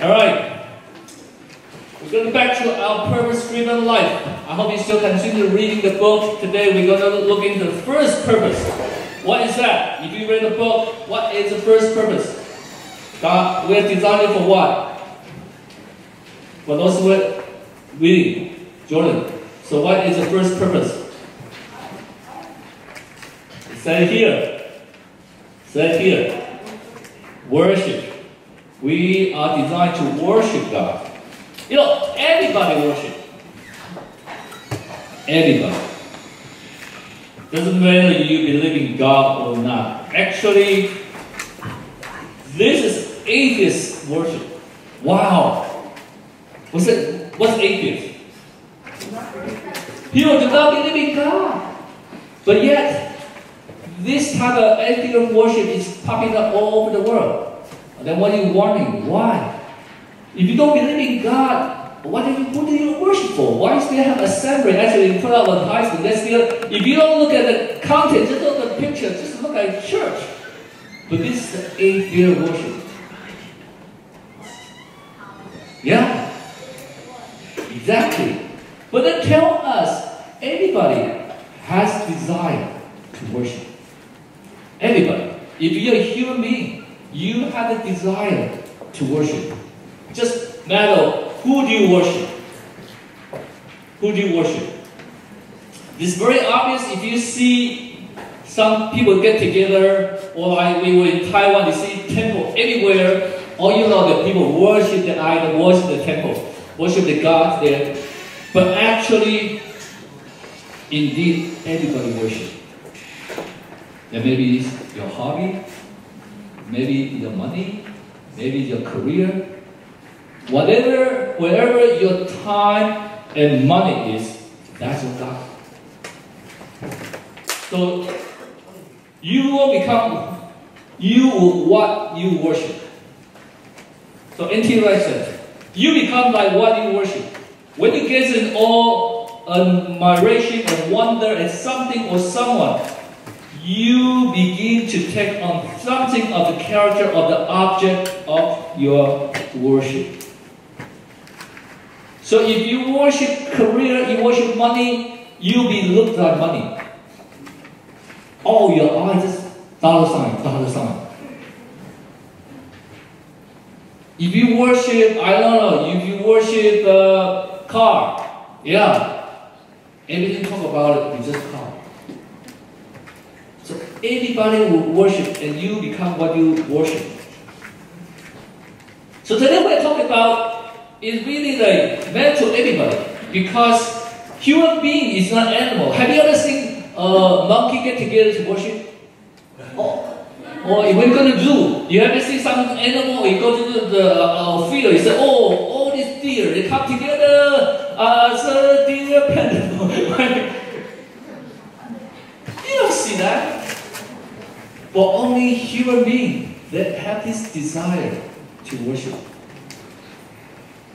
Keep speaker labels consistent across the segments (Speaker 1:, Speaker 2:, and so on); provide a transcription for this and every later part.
Speaker 1: All right. We're going back to our purpose-driven life. I hope you still continue reading the book. Today we're going to look into the first purpose. What is that? If you read the book, what is the first purpose? God, we're designed for what? For those who are reading, Jordan. So what is the first purpose? Say it here. Say it here. Worship. We are designed to worship God. You know, everybody worship. Everybody. Doesn't matter if you believe in God or not. Actually, this is atheist worship. Wow. What's atheist? People do not believe in God. But yet, this type of atheist worship is popping up all over the world. Then what are you wanting? Why? If you don't believe in God, what do you worship for? Why still have assembly? Actually, you put out on high school. If you don't look at the content, just look at the picture, just look at church. But this is atheist worship. Yeah? Exactly. But then tell us, anybody has desire to worship. Everybody. If you're a human being, you have a desire to worship. Just matter who do you worship. Who do you worship? It's very obvious if you see some people get together, or like we were in Taiwan, you see temple everywhere. All you know that people worship the idol, worship the temple, worship the gods there. But actually, indeed, everybody worship. And maybe it's your hobby, maybe your money, maybe your career. Wherever your time and money is, that's your God. So you will become what you worship. So N.T. Wright said, you become like what you worship. When you get in awe, admiration, and wonder at something or someone, you begin to take on something of the character of the object of your worship. So if you worship career, you worship money, you'll be looked like money. Oh, your eyes just dollar sign, dollar sign. If you worship, I don't know, if you worship car, yeah, everything talk about it is just car. So anybody will worship and you become what you worship. So today we're talking about is really like meant to everybody, because human being is not animal. Have you ever seen a monkey get together to worship? Or if we're going to zoo, you ever see some animal, you go to the field, you say, oh, all these deer, they come together as a deer pendulum. You don't see that. But only human beings that have this desire to worship.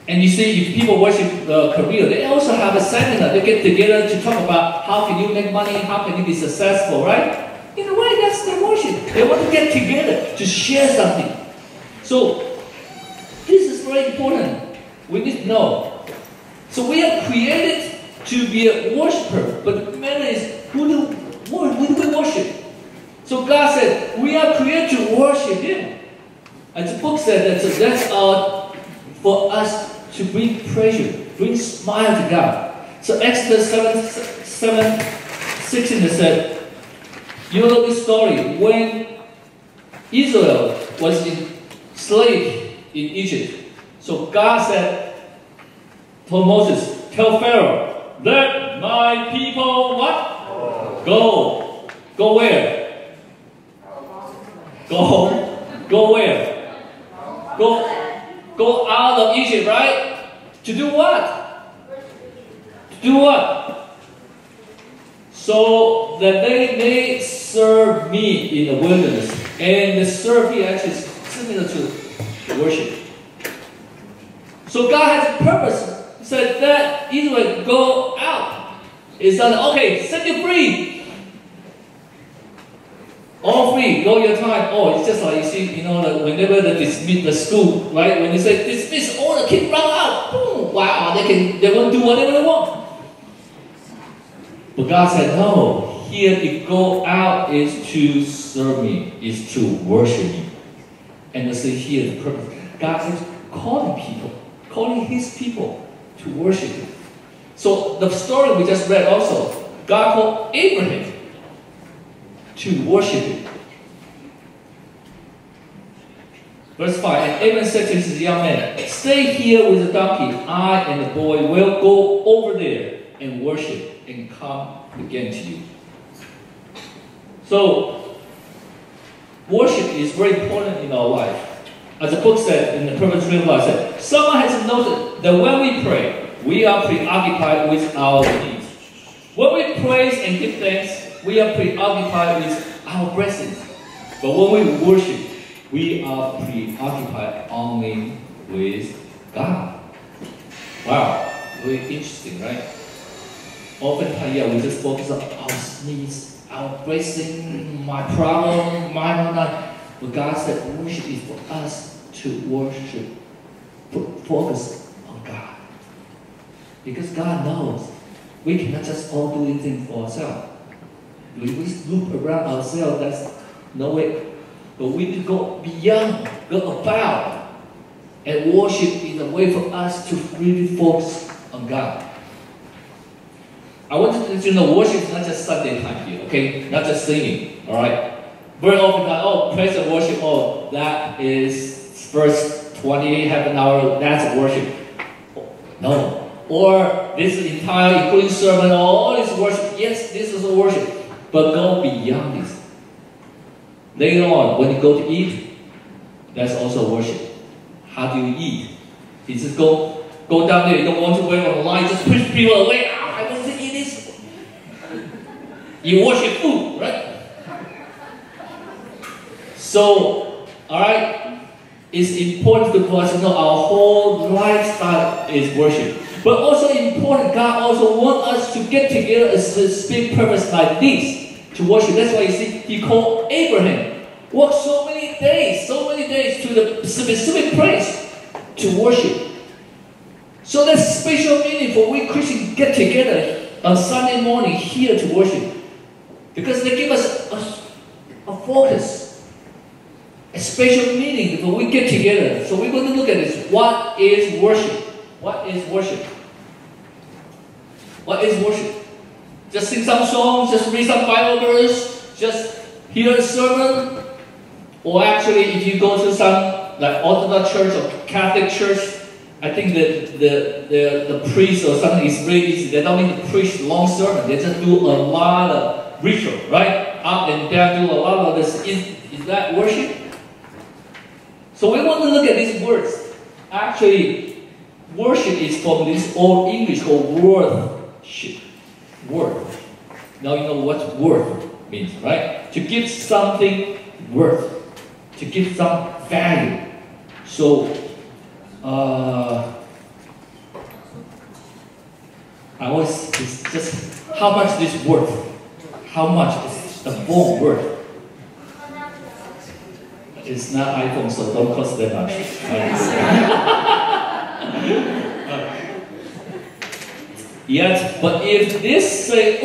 Speaker 1: And you see, if people worship career, they also have a seminar. They get together to talk about how can you make money, how can you be successful, right? In a way, that's their worship. They want to get together to share something. So, this is very important. We need to know. So we are created to be a worshiper, but the matter is, who do we worship? So God said, we are created to worship Him. As the book said, that's for us to bring pleasure, bring smile to God. So Exodus 7:16 said, you know this story, when Israel was enslaved in Egypt. So God said, told Moses, tell Pharaoh, let my people what? Go. Go where? Go where? Go out of Egypt, right? To do what? To do what? So that they may serve me in the wilderness. And the serve here actually is similar to worship. So God has a purpose. He said that Israel go out. It's not, okay, set you free. All free, go your time. Oh, it's just like you see, whenever they dismiss the school, right? When you say dismiss, all the kids run out. Boom, wow, they won't do whatever they want. But God said, no, here to go out is to serve me, is to worship me. And you see here the purpose. God is calling his people to worship him. So the story we just read also, God called Abraham to worship him. Verse 5, and Abraham said to his young man, stay here with the donkey, I and the boy will go over there and worship and come again to you. So, worship is very important in our life. As the book said in the Purpose Dream Life, said, someone has noted that when we pray, we are preoccupied with our needs. When we praise and give thanks, we are preoccupied with our blessings. But when we worship, we are preoccupied only with God. Wow, very interesting, right? Oftentimes, we just focus on our needs, our blessing, my problem, my. But God said worship is for us to worship, focus on God. Because God knows we cannot just all do anything for ourselves. We look around ourselves, that's no way. But we need to go beyond, go about, and worship is a way for us to really focus on God. I want you to know worship is not just Sunday time here, okay? Not just singing, all right? Very often, praise and worship, that is first 28 half an hour, that's worship. No. Or this is entire, including sermon, all this worship. Yes, this is a worship. But go beyond this. Later on, when you go to eat, that's also worship. How do you eat? You just go down there, you don't want to wait on the line, just push people away. I want to eat this. You worship food, right? So, alright, it's important for us to know our whole lifestyle is worship. But also important, God also wants us to get together a specific purpose like this, to worship. That's why you see, he called Abraham, walk so many days to the specific place to worship. So that's special meaning for we Christians get together on Sunday morning here to worship. Because they give us a focus. A special meaning when we get together. So we're going to look at this. What is worship? What is worship? What is worship? Just sing some songs, just read some Bible verse, just hear a sermon? Or actually, if you go to some like Orthodox church or Catholic church, I think that the priest or something is really easy. They don't need to preach long sermon. They just do a lot of ritual, right? Up and down, do a lot of this. Is that worship? So we want to look at these words. Actually, worship is from this old English called worship. Worth. Now you know what worth means, right? To give something worth. To give some value. So, it's just how much this worth. How much is the phone worth? It's not iPhone, so don't cost that much. Yet, but if this say,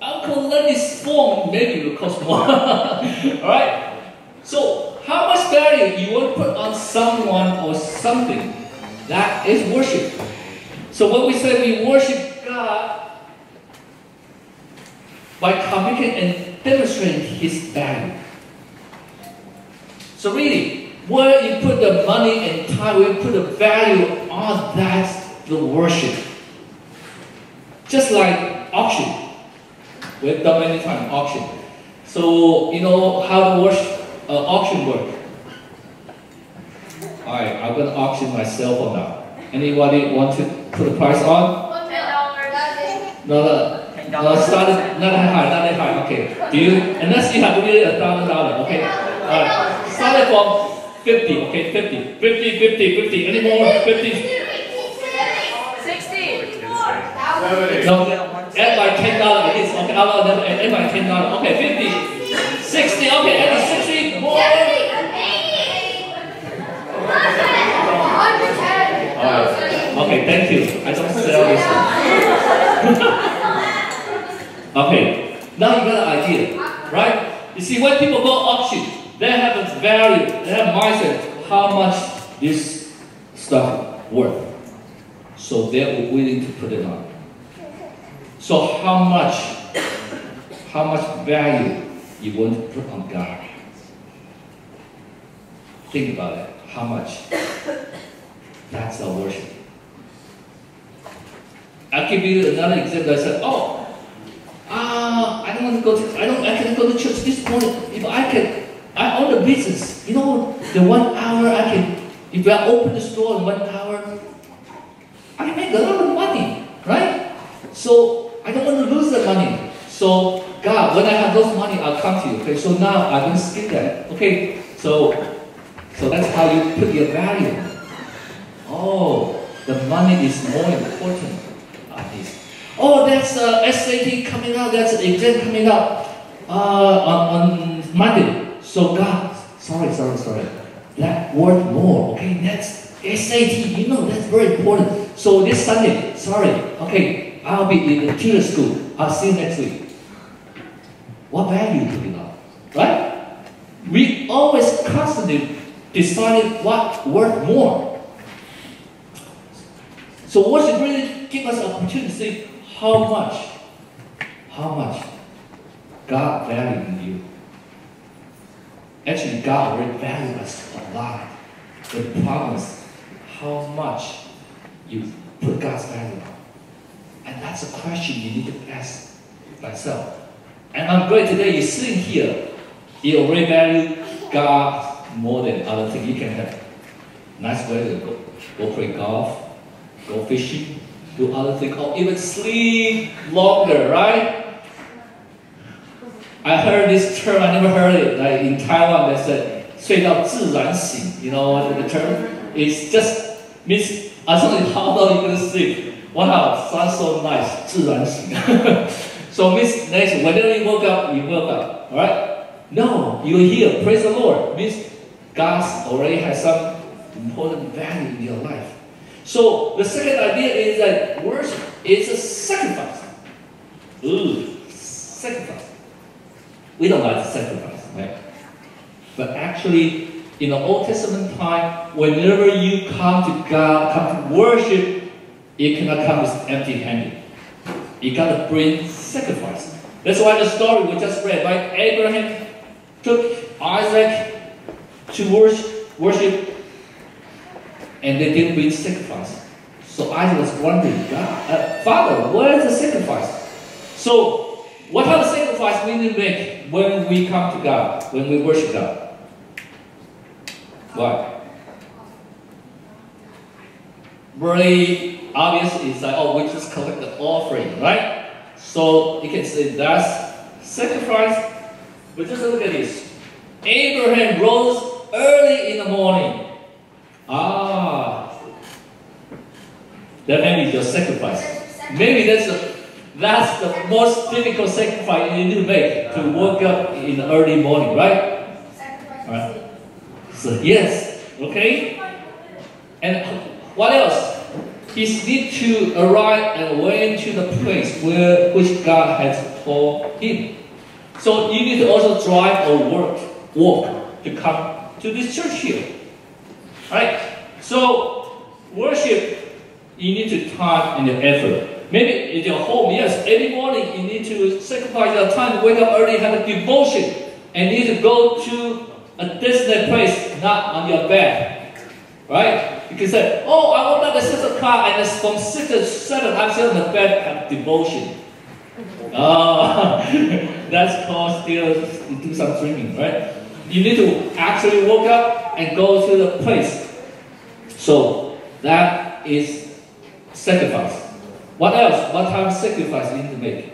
Speaker 1: Uncle Lenny's phone, maybe it will cost more. Alright? So, how much value you want to put on someone or something, that is worship. So when we say we worship God by communicating and demonstrating His value. So really, where you put the money and time, where you put the value on, that's the worship. Just like auction. We've done many times auction. So you know how the auction work. Alright, I'm going to auction my cell phone now. Anybody want to put a price on? $10. No, start not that high, okay. Do you, unless you have really $1,000, okay? Alright, start it from 50, okay, 50. Any more? 50? 60. No, add like $10 at least, okay, add like $10, okay, 50. 60, 60, okay, at the 60, more. Alright, okay, thank you. I don't sell this one. Okay, now you got an idea, right? You see, when people go auction, they have a value, they have mindset, how much this stuff worth. So they're willing to put it on. So how much value you want to put on God? Think about it. How much? That's our worship. I'll give you another example. I said, I don't want to go to, I can go to church this morning. If I own a business. You know, the 1 hour if I open the store in 1 hour, I can make a lot of money, right? So I don't want to lose the money. So God, when I have those money, I'll come to you. Okay, so now I'm going to skip that. Okay, so that's how you put your value. Oh, the money is more important than this. Oh, that's SAT coming out. That's an exam coming out on Monday. So God, sorry. That worth more. Okay, that's SAT. You know that's very important. So this Sunday, sorry. Okay, I'll be in the tutor school. I'll see you next week. What value do we know? Right? We always constantly deciding what worth more. So worship really gives us an opportunity to see how much God values in you. Actually, God already values us a lot. The problem is how much you put God's value on. And that's a question you need to ask myself. And I'm glad today you're sitting here. You already value God more than other things. You can have nice weather, go play golf, go fishing, do other things, or even sleep longer, right? I heard this term, I never heard it, like in Taiwan, they said, 睡到自然醒. You know the term? It's just means as long as how long you're going to sleep. Wow, sounds so nice, 自然醒. So means next, whenever you woke up, alright? No, you're here, praise the Lord. Means God already has some important value in your life. So the second idea is that worship is a sacrifice. Sacrifice. We don't like to sacrifice, right? But actually, in the Old Testament time, whenever you come to God, come to worship, you cannot come empty-handed. You gotta bring sacrifice. That's why the story we just read, right? Abraham took Isaac to worship, and they didn't bring sacrifice. So Isaac was wondering, Father, where is the sacrifice? So, what kind of sacrifice we need to make when we come to God, when we worship God? What? Very obvious is like, we just collect the offering, right? So you can say that's sacrifice. But just look at this. Abraham rose early in the morning. That may be your sacrifice. Maybe that's the most difficult sacrifice you need to make, to wake up in the early morning, right? All right. So yes, okay. And what else? He needs to arrive and went to the place which God has told him. So you need to also drive or walk to come to this church here. Right? So worship, you need to time and your effort. Maybe in your home, yes, every morning you need to sacrifice your time, wake up early, have a devotion, and you need to go to a designated place, not on your bed. Right? You can say, I woke up at 6 o'clock, and from 6 to 7, I'm still in the bed, have devotion. That's called still do some dreaming, right? You need to actually wake up and go to the place. So that is sacrifice. What else? What type of sacrifice you need to make?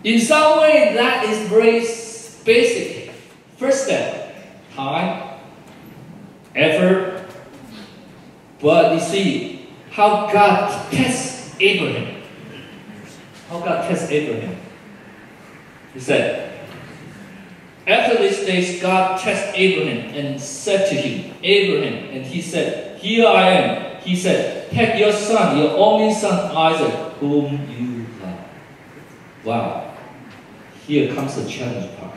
Speaker 1: In some way, that is very basic. First step, time, effort. But you see how God tests Abraham. How God tests Abraham. He said, after these days, God tested Abraham and said to him, Abraham, and he said, here I am. He said, take your son, your only son Isaac, whom you love. Wow. Here comes the challenge part.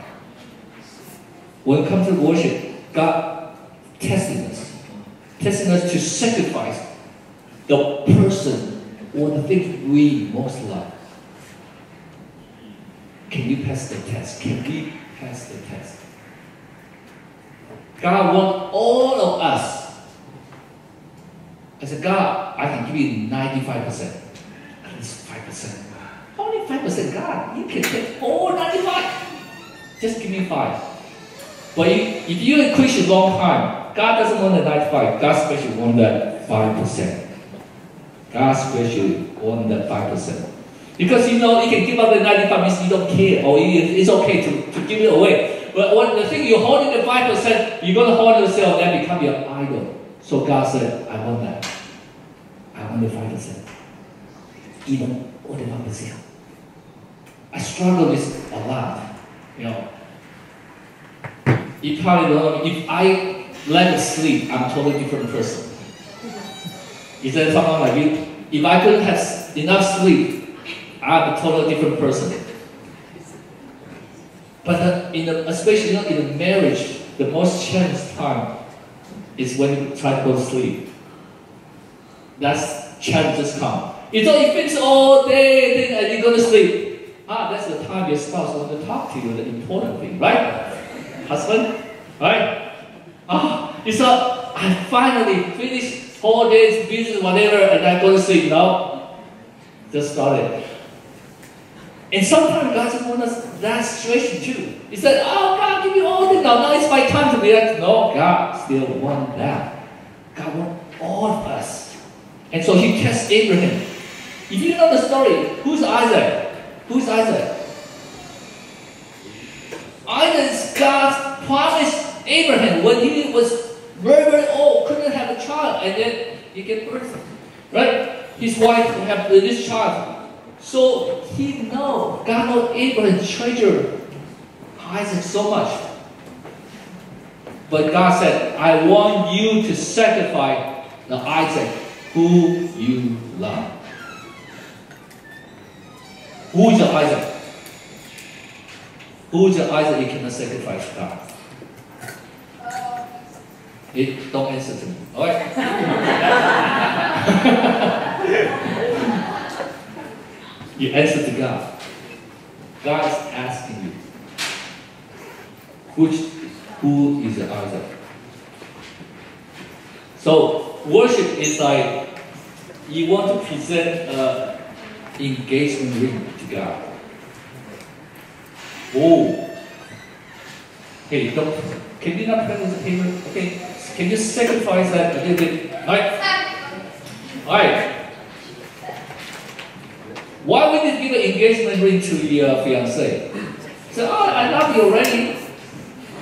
Speaker 1: When it comes to worship, God testing us to sacrifice the person or the thing we most love. Can you pass the test? Can we pass the test? God wants all of us. I said, God, I can give you 95%. At least 5%. Only 5%, God. You can take all 95. Just give me 5. But if you're a Christian long time, God doesn't want the 95. God especially wants that 5%. God especially wants that 5%. Because you know, you can give up the 95 means you don't care, or it's okay to give it away. But when the thing you're holding the 5%, you're going to hold yourself, that become your idol. So God said, I want that. I want the 5%. Even all the 1%. I struggle with a lot. You know, you probably know, if I let it sleep, I'm a totally different person. Is there someone like you? If I couldn't have enough sleep, I'm a totally different person. But especially in a marriage, the most challenging time is when you try to go to sleep. That's challenges come. You fix all day and you go to sleep. That's the time your spouse wants to talk to you, the important thing, right? Husband, right? You saw, I finally finished 4 days, business, whatever, and I go to sleep. No, just started. And sometimes God just wants us that situation too. He said, oh, God, give me all this. Now it's my time to be like, no, God still wants that. God wants all of us. And so he tests Abraham. If you know the story, who's Isaac? Who's Isaac? Isaac is God's promised Abraham when he was very, very old, couldn't have a child, and then he gave birth. Right? His wife had this child. So he knows, God knows Abraham treasured Isaac so much. But God said, I want you to sacrifice the Isaac who you love. Who is the Isaac? Who is the Isaac you cannot sacrifice to God? Don't answer to me. Alright? You answer to God. God is asking you, who is the Isaac? So worship is like you want to present an engagement ring to God. Oh, hey, can you not present the paper? Okay, can you sacrifice that a little bit? All right. Why would you give an engagement ring to your fiancé? Say, oh, I love you already.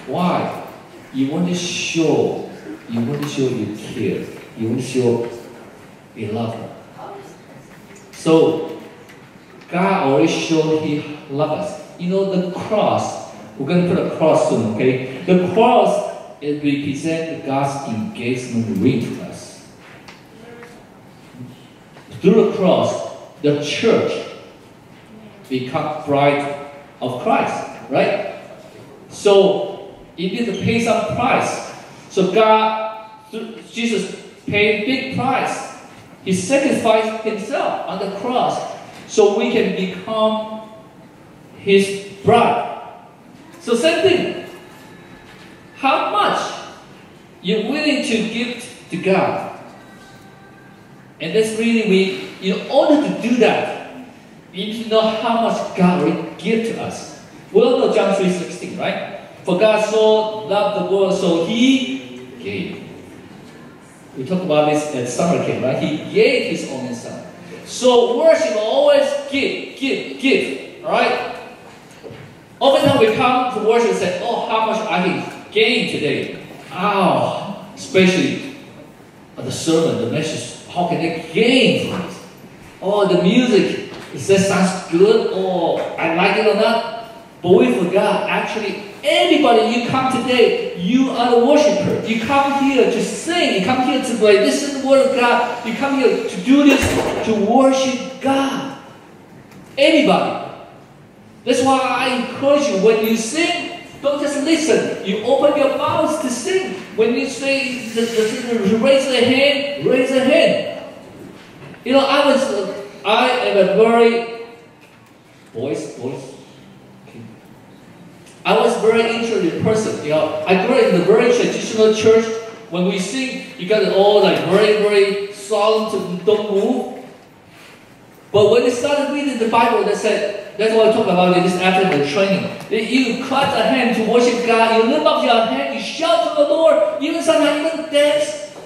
Speaker 1: Why? You want to show you care. You want to show you love her. So God already showed He loves us. You know the cross. We're going to put a cross soon, okay? The cross it represents God's engagement ring to us. Through the cross, the church becomes bride of Christ, right? So it needs to pay some price. So Jesus paid big price. He sacrificed Himself on the cross so we can become His bride. So same thing. How much you're willing to give to God? And that's really in order to do that, we need to know how much God will give to us. We all know John 3:16, right? For God so loved the world, so He gave. We talked about this at summer camp, right? He gave His only Son. So worship always give. All right? Oftentimes we come to worship and say, oh, how much I can gain today. Especially the sermon, the message. How can I gain from it? Oh, the music, is that sounds good? Or I like it or not? But we forgot, actually, anybody you come today, you are a worshiper. You come here to sing. You come here to play. This is the word of God. You come here to do this, to worship God. Anybody. That's why I encourage you, when you sing, don't just listen. You open your mouth to sing. When you say, raise the hand, raise the hand. You know, I am a very, voice. I was a very interested person. You know, I grew up in a very traditional church. When we sing, you got it all like very, very solemn, don't move. But when they started reading the Bible, they said, that's what I talk about in this afternoon training. You clap a hand to worship God, you lift up your hand, you shout to the Lord, even sometimes even dance.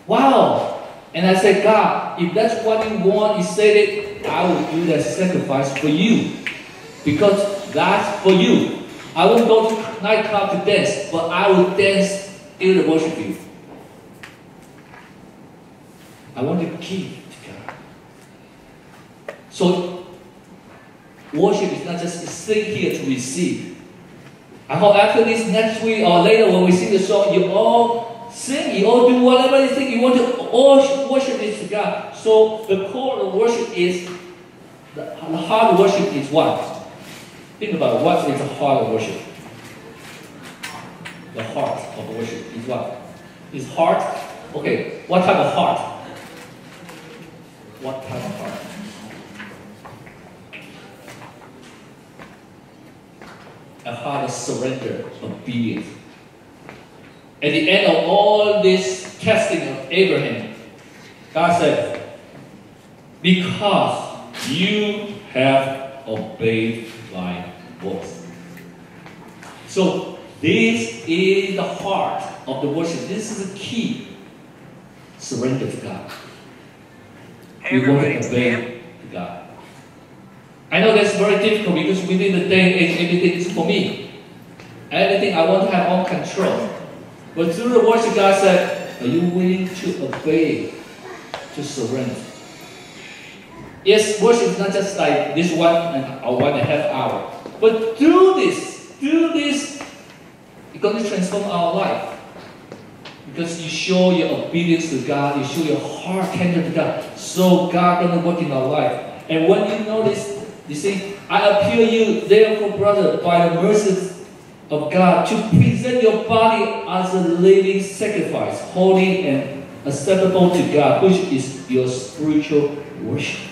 Speaker 1: Wow. And I said, God, if that's what you want, you said it, I will do that sacrifice for you. Because that's for you. I won't go to nightclub to dance, but I will dance in the worship you. I want to give to God. So, worship is not just sitting here to receive. I hope after this next week or later when we sing the song, you all sing, you all do whatever you think you want to. All worship is to God. So the core of worship is, the heart of worship is what? Think about what is the heart of worship. The heart of worship is what? Is heart? Okay, what type of heart? What type of heart? A heart of surrender, obedience. At the end of all this testing of Abraham, God said, because you have obeyed my voice. So this is the heart of the worship. This is the key. Surrender to God. We want to obey to God. I know that's very difficult because within the day and age, everything is for me. Everything I want to have on control. But through the worship, God said, are you willing to obey, to surrender? Yes, worship is not just like this 1.5 hours. But through this, it's going to transform our life. Because you show your obedience to God, you show your heart tender to God. So God going to work in our life. And when you notice, you see, I appeal you, therefore, brother, by the mercies of God, to present your body as a living sacrifice, holy and acceptable to God, which is your spiritual worship.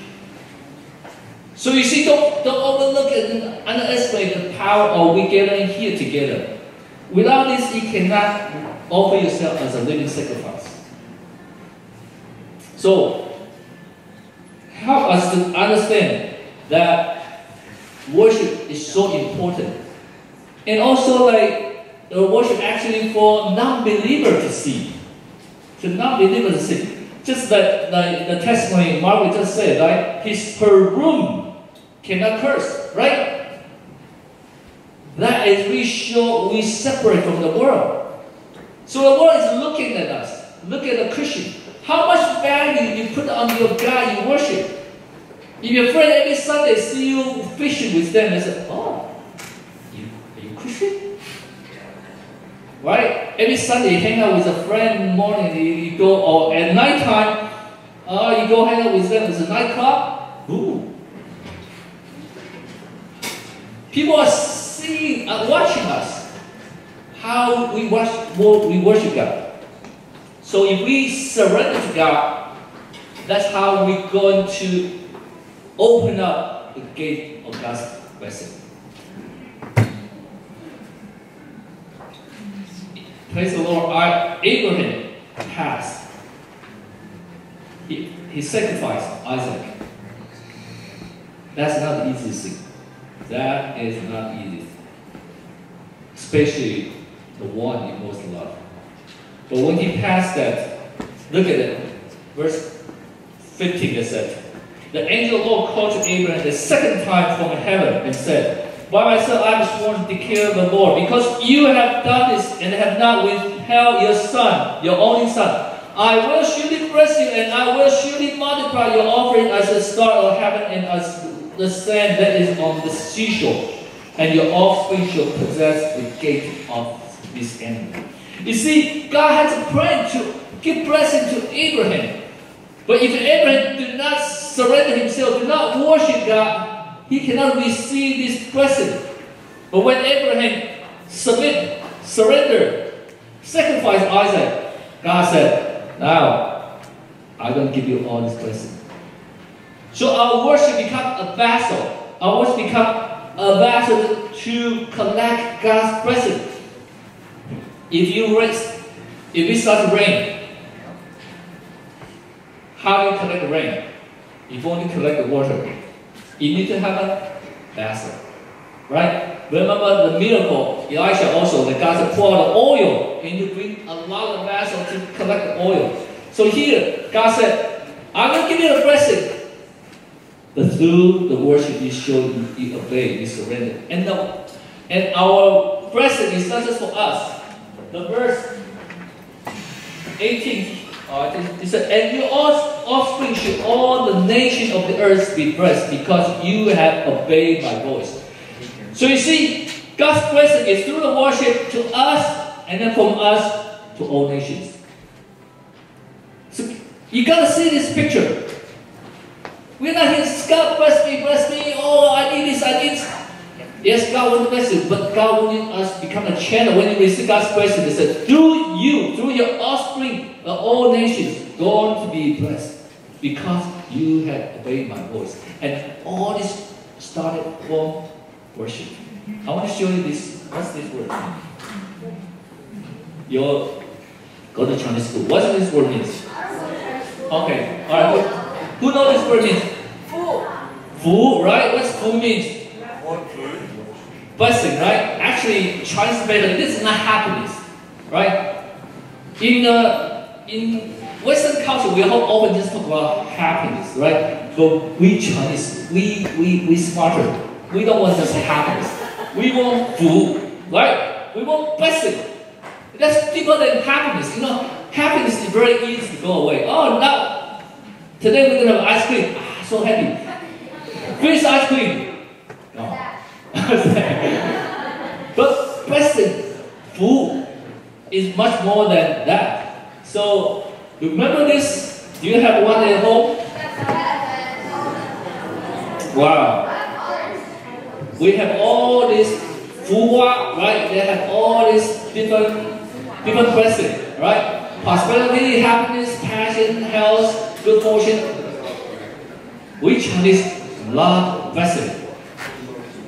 Speaker 1: So you see, don't overlook and underestimate the power of we gathering here together. Without this, you cannot offer yourself as a living sacrifice. So, help us to understand that worship is so important. And also, like, the worship actually for non-believers to see. To non-believers to see. Just like the testimony Margaret just said, right? Her room cannot curse, right? That is we separate from the world. So the world is looking at us, look at a Christian. How much value you put on your God you worship? If your friend every Sunday see you fishing with them, they say, oh, are you Christian? Right? Every Sunday you hang out with a friend in the morning, you go, or at nighttime, you go hang out with them. It's a nightclub. Ooh. People are seeing, watching us, how we worship God. So if we surrender to God, that's how we're going to open up the gate of God's blessing. Praise the Lord. Abraham passed. He sacrificed Isaac. That's not the easiest thing. That is not easy. Especially the one you most love. But when he passed that, look at it. Verse 15 it said, the angel of the Lord called to Abraham the second time from heaven and said, by myself I have sworn to declare the Lord, because you have done this and have not withheld your son, your only son. I will surely bless you, and I will surely multiply your offering as the star of heaven and as the sand that is on the seashore. and your offspring shall possess the gate of this enemy. You see, God has a plan to give blessing to Abraham. But if Abraham did not surrender himself, did not worship God, he cannot receive this blessing. But when Abraham surrendered, sacrificed Isaac, God said, now, I'm going to give you all this blessing. So our worship becomes a vessel. Our worship becomes a vessel to collect God's blessing. If it starts to rain, how do you collect the rain? If you only collect the water, you need to have a vessel, right? Remember the miracle, Elisha also, that God said pour the oil and you bring a lot of vessels to collect the oil. So here, God said, I'm going to give you a blessing. But through the worship you show, you obey, you surrender. And our blessing is not just for us. The verse 18, it said, and your offspring should all the nations of the earth be blessed because you have obeyed my voice. So you see, God's blessing is through the worship to us and then from us to all nations. So you got to see this picture. We're not here, God bless me, oh, I need this, I need this. Yes, God wants to bless you, but God wants us to become a channel. When you receive God's blessing, He said, through you, through your offspring, all nations going to be blessed because you have obeyed my voice. And all this started from worship. I want to show you this. What's this word? You go to Chinese school. What does this word mean? Okay, all right. Who knows this word means? Fu, right? What's fu means? Blessing, right? Actually, translated, this is not happiness, right? In Western culture, we often just talk about happiness, right? But we Chinese, we smarter. We don't want just happiness. We want fu, right? We want blessing. That's deeper than happiness. You know, happiness is very easy to go away. Oh, no. Today we're going to have ice cream. Ah, so happy. Finish ice cream. No. But blessing, food, is much more than that. So, remember this? Do you have one at home? Wow. We have all this food, right? They have all these different blessings, right? Prosperity, happiness, passion, health, good fortune. We Chinese love blessing.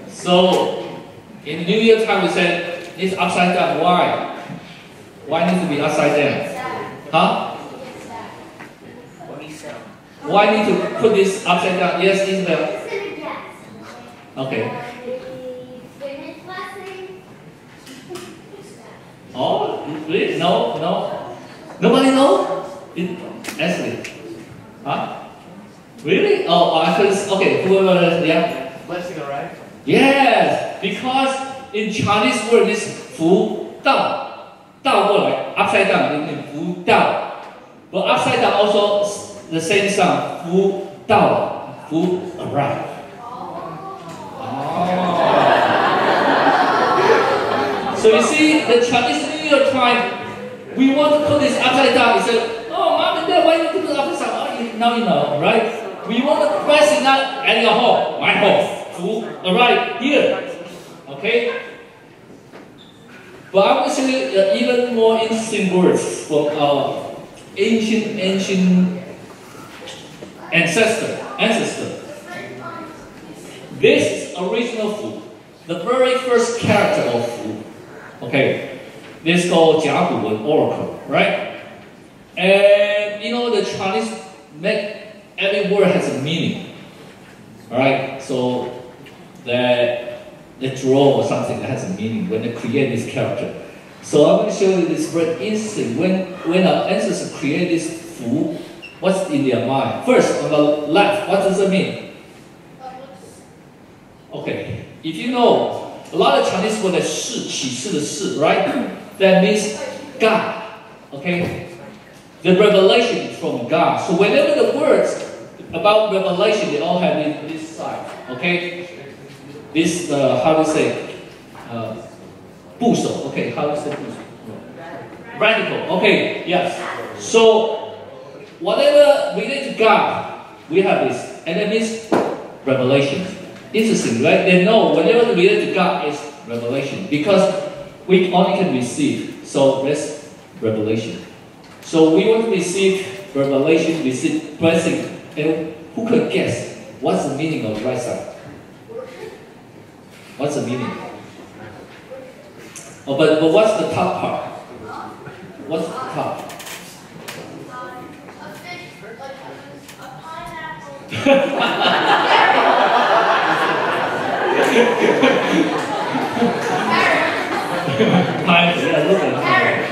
Speaker 1: So, in New Year time, we said it's upside down. Why? Why need to be upside down? Huh? Why need to put this upside down? Yes, Isabel. Okay. Oh, really? No. Nobody know? Ashley. Huh? Really? Oh, okay. Whoever, yeah.
Speaker 2: Blessing, alright?
Speaker 1: Yes, because in Chinese word is 福道，倒过来 upside down 就是福道， but upside down also the same sound 福道，福 arrive. So you see, the Chinese New Year time, we want to put this upside down. You say, oh, mom and dad, why you put it upside down? Oh, now you know, right? We want to press it not at your home, my home. Alright, here. Okay? But I'm going to show you even more interesting words from our ancient ancestor. This is original food. The very first character of food. Okay? This is called 甲骨文 oracle, right? And you know the Chinese every word has a meaning. Alright? So they draw or something that has a meaning when they create this character. So I'm going to show you this very interesting. When our ancestors create this food, what's in their mind? First, on the left, what does it mean? Okay, if you know, a lot of Chinese word is 是, 启示的示, right? That means God, okay? The revelation from God. So whenever the words about revelation, they all have this side, okay? this how to say, 部首, okay, how to say 部首? Radical, okay, yes. So, whatever related to God, we have this, and that means revelation. Interesting, right? They know whatever related to God is revelation, because we only can receive, so that's revelation. So we want to receive revelation, receive blessing, and who could guess what's the meaning of the right side? What's the meaning? Oh, but what's the top part? What's the top?
Speaker 2: A fish, like a pineapple.
Speaker 1: Pineapple, yeah, look at pineapple.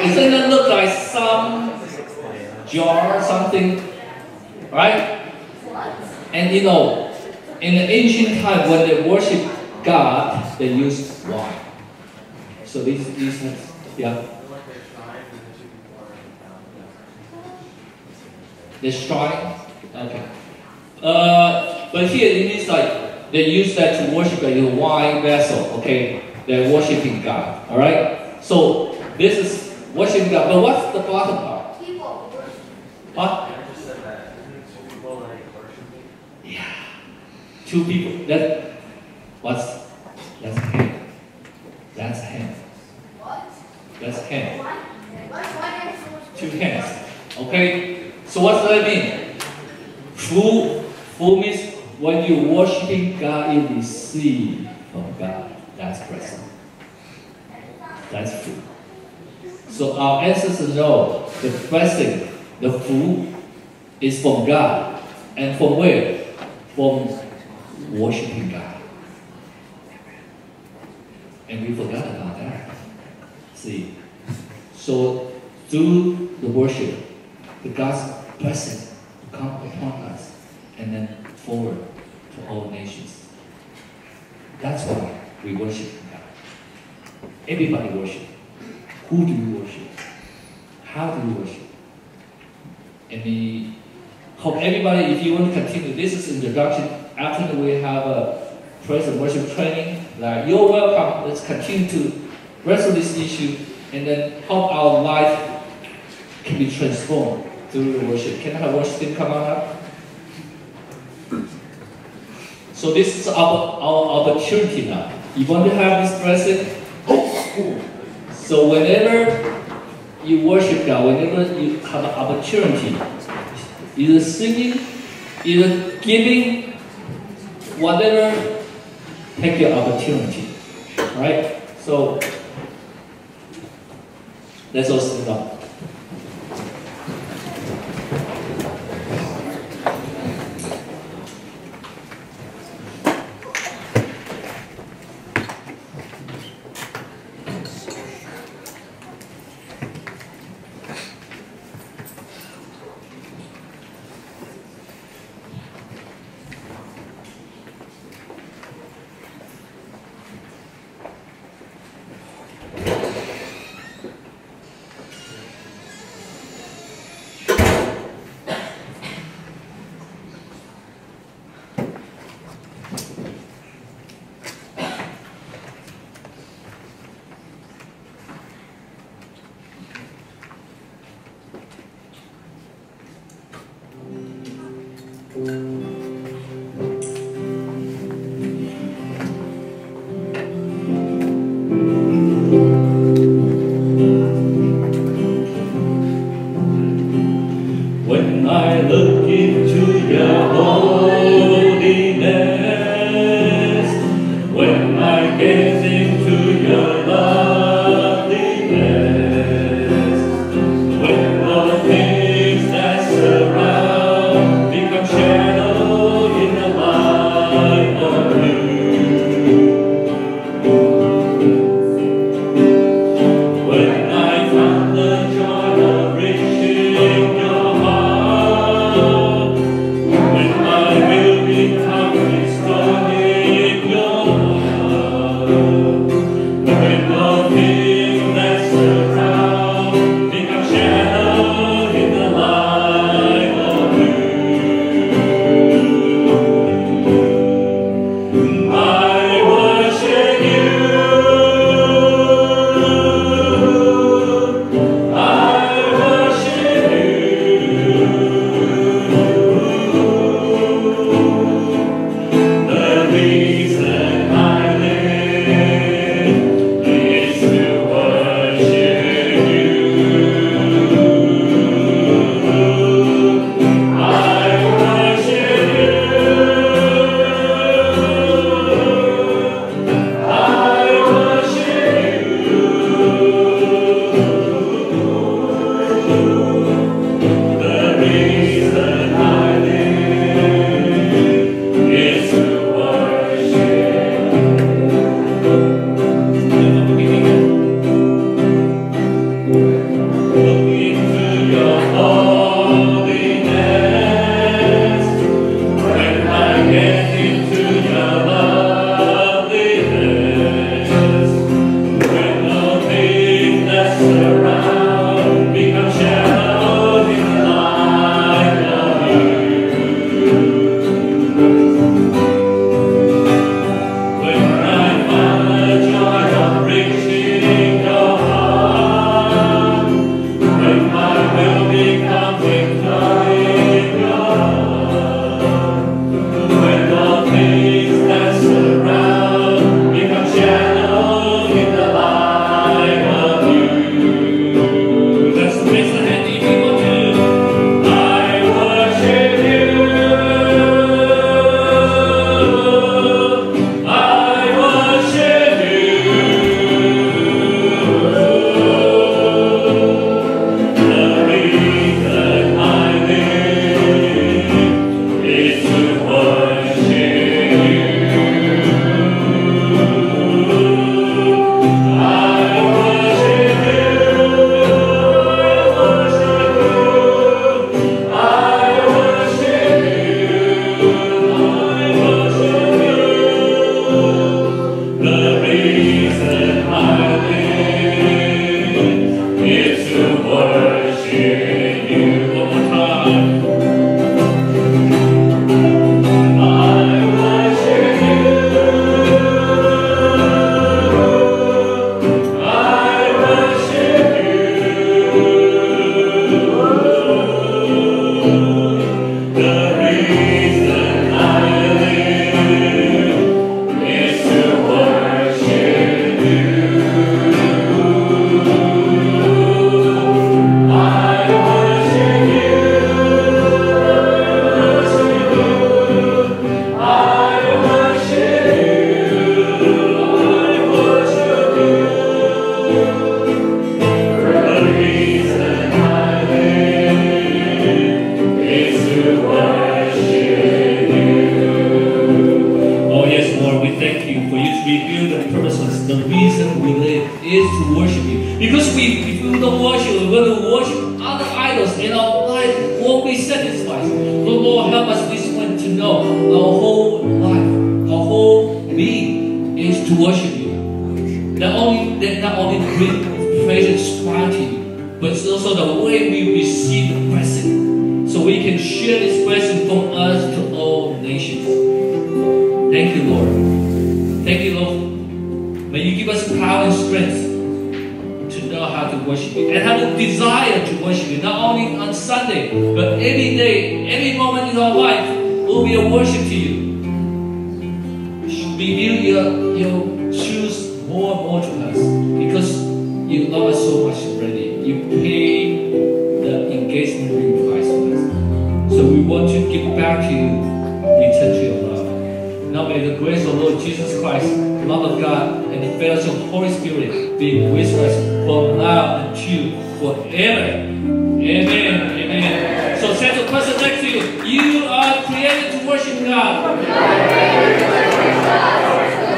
Speaker 1: Doesn't it look like some jar or something? Right? And you know, in the ancient time when they worship God, they use wine. So these yeah. The shrine? Okay. But here it means like they use that to worship a wine vessel, okay? They're worshiping God, alright? So this is worshiping God, but what's the bottom part?
Speaker 2: People worship.
Speaker 1: What? Yeah. Two people. That's hand. That's hand.
Speaker 2: What?
Speaker 1: That's hand.
Speaker 2: Why
Speaker 1: Two hands. Okay? So what does that mean? Full means when you're worshiping God, you receive from God. That's present. That's full. So our ancestors know the blessing, the food, is from God. And from where? From worshiping God. And we forgot about that. See? So through the worship, the God's blessing will come upon us and then forward to all nations. That's why we worship God. Everybody worship. Who do you worship? How do you worship? And we hope everybody, if you want to continue, this is introduction. After we have a praise and worship training, like you're welcome. Let's continue to wrestle this issue and then hope our life can be transformed through the worship. Can I have worship team come on up? So this is our opportunity now. You want to have this blessing? So whenever you worship God, whenever you have an opportunity, either singing, either giving, whatever, take your opportunity. Right? So let's all stand up. When I look into your holiness, when I gaze into your loveliness, when all the things that surround become shadow in the light of you. When I found the joy of reaching your heart, when my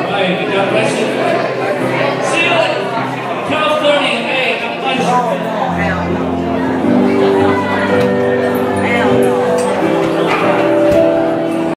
Speaker 1: Right, God bless you. See you.